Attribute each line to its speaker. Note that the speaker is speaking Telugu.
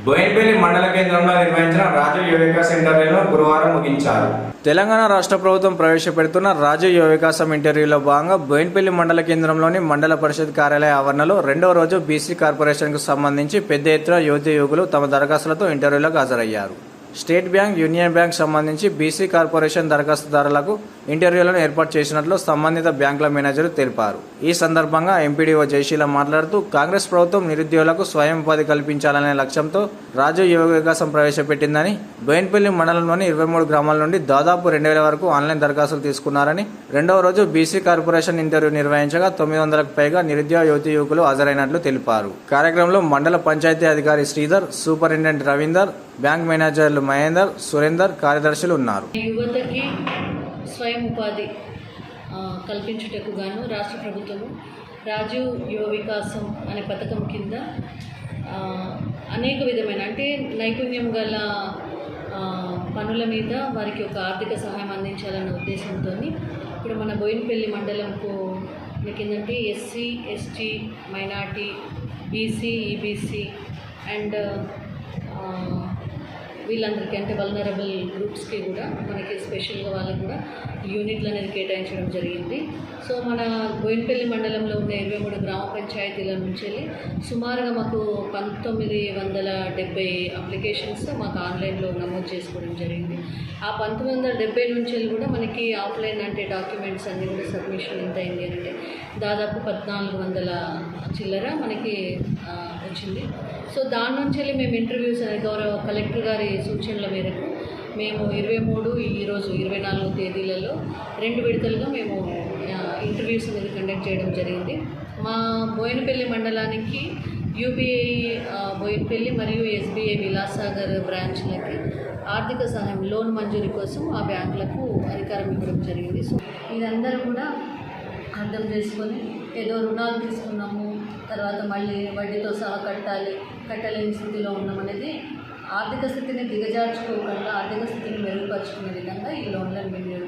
Speaker 1: బోయినపల్లి మండల కేంద్రంలో నిర్వహించిన రాజీవ్ యువ వికాస్ ఇంటర్వ్యూను గురువారం ముగించారు. తెలంగాణ రాష్ట్ర ప్రభుత్వం ప్రవేశపెడుతున్న రాజీవ్ యువ వికాసం ఇంటర్వ్యూలో భాగంగా బోయినపల్లి మండల కేంద్రంలోని మండల పరిషత్ కార్యాలయ ఆవరణలో రెండవ రోజు బీసీ కార్పొరేషన్కు సంబంధించి పెద్ద ఎత్తున యువతీ యువకులు తమ దరఖాస్తులతో ఇంటర్వ్యూలకు హాజరయ్యారు. స్టేట్ బ్యాంక్, యూనియన్ బ్యాంక్ సంబంధించి బీసీ కార్పొరేషన్ దరఖాస్తుదారులకు ఇంటర్వ్యూలను ఏర్పాటు చేసినట్లు సంబంధిత బ్యాంకుల మేనేజర్లు తెలిపారు. ఈ సందర్భంగా ఎంపీడీఓ జయశీల మాట్లాడుతూ కాంగ్రెస్ ప్రభుత్వం నిరుద్యోగులకు స్వయం ఉపాధి కల్పించాలనే లక్ష్యంతో రాజీవ్ యువ వికాసం ప్రవేశపెట్టిందని, బోయినపల్లి మండలంలోని 23 గ్రామాల నుండి దాదాపు 2000 వరకు ఆన్లైన్ దరఖాస్తులు తీసుకున్నారని, రెండవ రోజు బీసీ కార్పొరేషన్ ఇంటర్వ్యూ నిర్వహించగా 900కు పైగా నిరుద్యోగ యువతీ యువకులు హాజరైనట్లు తెలిపారు. కార్యక్రమంలో మండల పంచాయతీ అధికారి శ్రీధర్, సూపరింటెండెంట్ రవీందర్, బ్యాంక్ మేనేజర్లు మహేందర్, సురేందర్, కార్యదర్శులు ఉన్నారు.
Speaker 2: యువతకి స్వయం ఉపాధి కల్పించుటకు గాను రాష్ట్ర ప్రభుత్వము రాజీవ్ యువ వికాసం అనే పథకం కింద అనేక విధమైన అంటే నైపుణ్యం గల పనుల మీద వారికి ఒక ఆర్థిక సహాయం అందించాలన్న ఉద్దేశంతో ఇప్పుడు మన బోయినపల్లి మండలంకు ఏంటంటే SC, ST, minority, BC, EBC and వీళ్ళందరికీ అంటే వల్నరబుల్ గ్రూప్స్కి కూడా మనకి స్పెషల్గా వాళ్ళకి కూడా యూనిట్లు అనేది కేటాయించడం జరిగింది. సో మన బోయినపల్లి మండలంలో ఉన్న 23 గ్రామ పంచాయతీల నుంచి సుమారుగా మాకు 1970 అప్లికేషన్స్ మాకు ఆన్లైన్లో నమోదు చేసుకోవడం జరిగింది. ఆ 1970 నుంచి కూడా మనకి ఆఫ్లైన్ అంటే డాక్యుమెంట్స్ అన్నీ కూడా సబ్మిషన్ ఎంత అయింది అంటే దాదాపు 1400 చిల్లర మనకి వచ్చింది. సో దాని నుంచి మేము ఇంటర్వ్యూస్ గౌరవ కలెక్టర్ గారి సూచనల మేరకు మేము 23, ఈరోజు 24 తేదీలలో 2 విడతలుగా మేము ఇంటర్వ్యూస్ అనేది కండక్ట్ చేయడం జరిగింది. మా బోయినపల్లి మండలానికి యూబీఐ బోయినపల్లి మరియు ఎస్బీఐ విలాసాగర్ బ్రాంచ్లకి ఆర్థిక సహాయం లోన్ మంజూరీ కోసం ఆ బ్యాంకులకు అధికారం ఇవ్వడం జరిగింది. సో ఇదందరూ కూడా అర్థం చేసుకొని ఏదో రుణాలు తీసుకున్నాము, తర్వాత మళ్ళీ వడ్డీతో సహా కట్టలేని స్థితిలో ఉన్నామనేది ఆర్థిక స్థితిని దిగజార్చుకోకుండా ఆర్థిక స్థితిని మెరుగుపరుచుకునే విధంగా ఈ లోన్లను వినియోగం